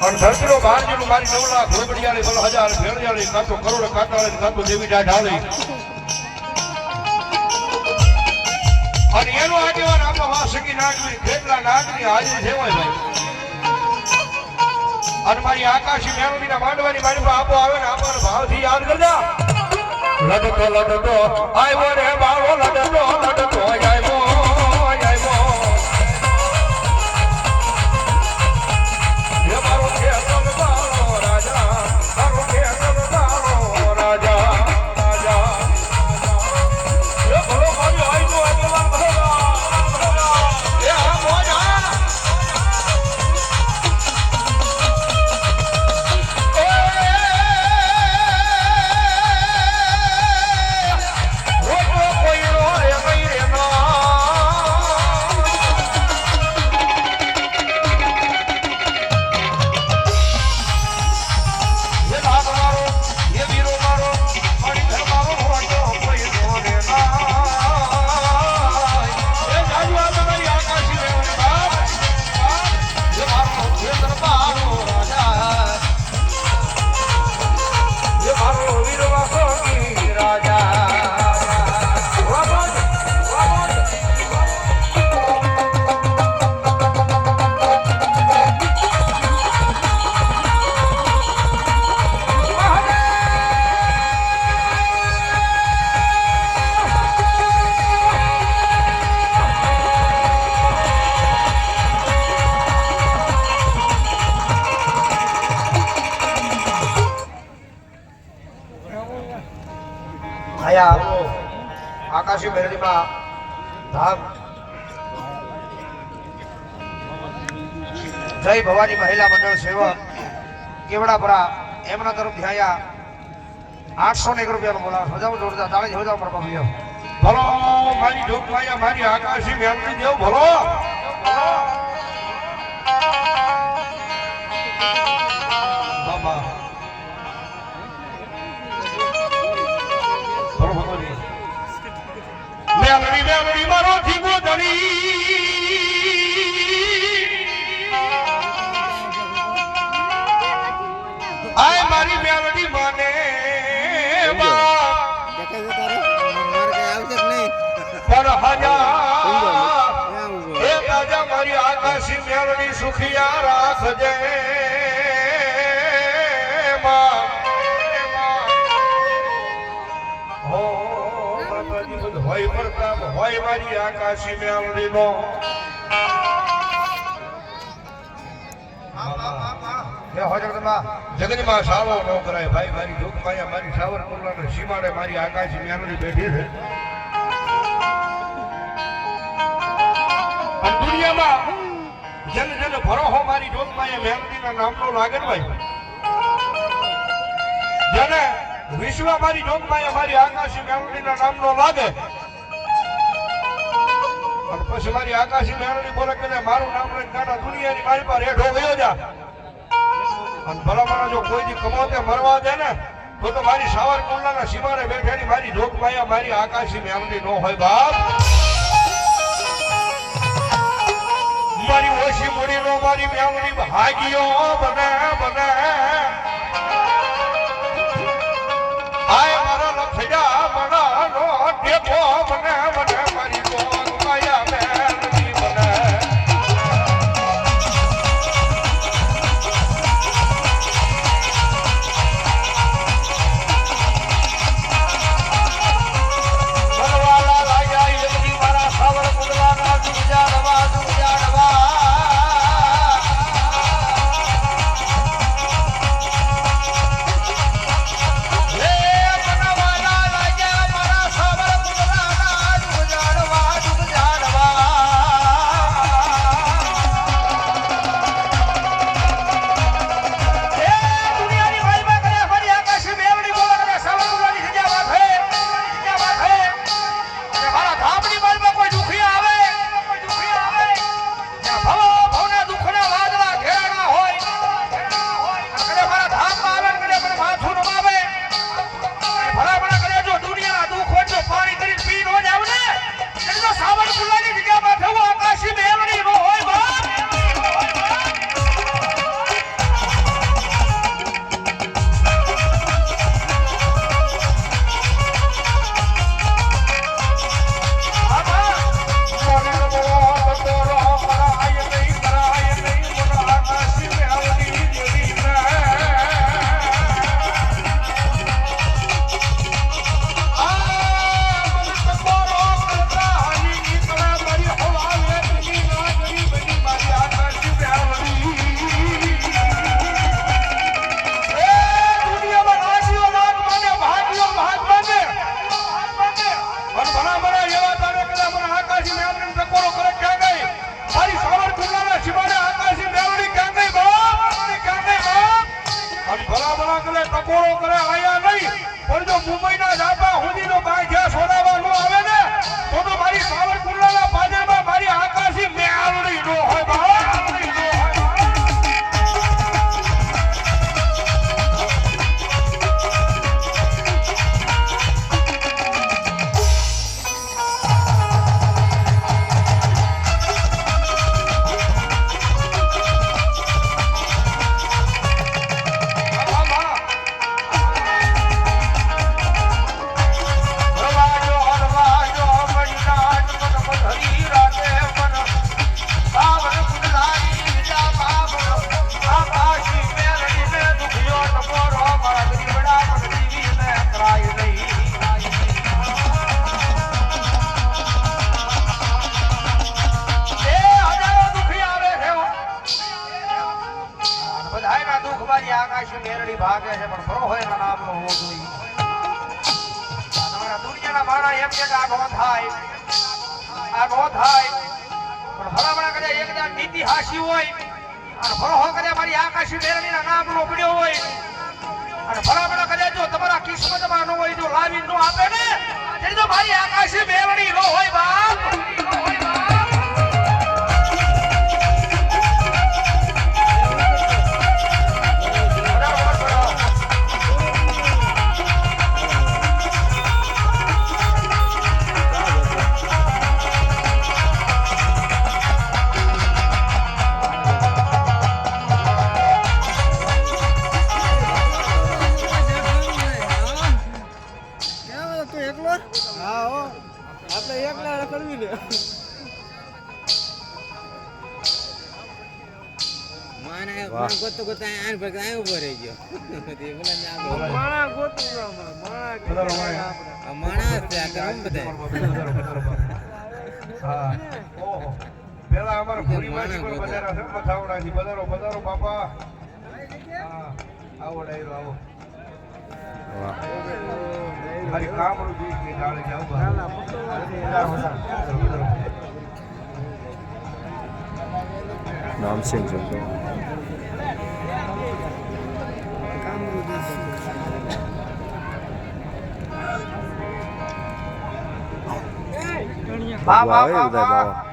પણ ધરતીનો બહારજીનું મારી 9 લાખ ઘોગડિયાળી 10,000 ભેળિયાળી કાતો કરોડ કાટાળી કાતો દેવી ડાઢાળી અને એનો આગેવાન આપણા વાસકી નાગની ખેતલા નાગની હાજરી સેવાય ભાઈ અને મારી આકાશી મેળવીના માંડવાની મારી પર આપો આવે ને આપણને ભાવથી યાદ કરજા લડતો લડતો આવ્યો રે બાળો લડતો લડતો આવ્યો આકાશી મેરડીમાં ધામ જય ભવાની મહિલા મંડળ સેવક કેવડાપરા એમના તરફથી આયા 801 રૂપિયાનો બોલાવો સજાવ જોરદાર તાળી સજાવ પર બાબલિયો ભલો મારી જોગમાયા મારી આકાશી મેરડી દેવ ભલો બાબા મેલડી મારો ધીમો ધણી આય મારી મેલડી માને પર હજા મારી આકાશી મેલડી સુખિયા રાખજે હોય પ્રતાપ હોય મારી આકાશી મેલડીનો જગતમાં સાવો ન કરાય ભાઈ મારી જોગમાયા મારી સાવરકુંડલાના સીમાડે મારી આકાશી મેલડી બેઠી છે અને દુનિયામાં જેને જેને ભરોહો મારી જોગમાયા મેલડીના નામનો લાગે ને ભાઈ જેને વિશ્વ મારી જોગમાયા મારી આકાશી મેલડીના નામનો લાગે અને પછી મારી આકાશી મેલડી બોલે કે મારું નામ લઈને કાના દુનિયાની મારી પર હેઠો ગયો જા અને ભલામણા જો કોઈ દી કમાતે મરવા દે ને તો મારી સાવરકુંડલાના સીમાડે બેઠેલી મારી જોગમાયા મારી આકાશી મેલડી નો હોય બાપ મારી ઓછી મૂડીનો મારી મેલડી ભાગ્યો બને બને આય મારા લખયા મનાનો ટેકો મને મને મારી જોગમાયા મેલડી બને બનવાલા રાજા યમની મારા સાવરકુંડલાના દુજાડવા દુજાડવા મુંબઈના જાપા હુદીનો બાંધ્યા છોડાવવા નો આવે ને તો મારી સાવરકુંડલાના પાદરમાં મારી આકાશી મેળડી નો હોય બા આકાશી મેરડી ભાગે છે પણ ભરો હોય એના નામનો હોવો જોઈએ તમારા દુનિયાના માણા એમ કે આગો થાય પણ ભલામણા કરે એક જા નીતિ હાસી હોય અને ભરો કરે મારી આકાશી મેરડીના નામનો પડ્યો હોય અને ભલામણા કરે જો તમારા કિસ્મતમાં ન હોય જો લાવી ન આપે ને એટલે તો મારી આકાશી મેરડી ન હોય બાપ પેલા અમારા પૂરીમાંથી પણ બજારા છે મથાવડાથી બજારો બજારો બાપા આવો ડાયરો આવો મારી કામરું જોઈશ કે ગાળે જાવ નામ સિંહ છે બાવાજી બધા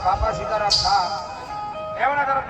બાપા સીતારામ ખા એમના તરફ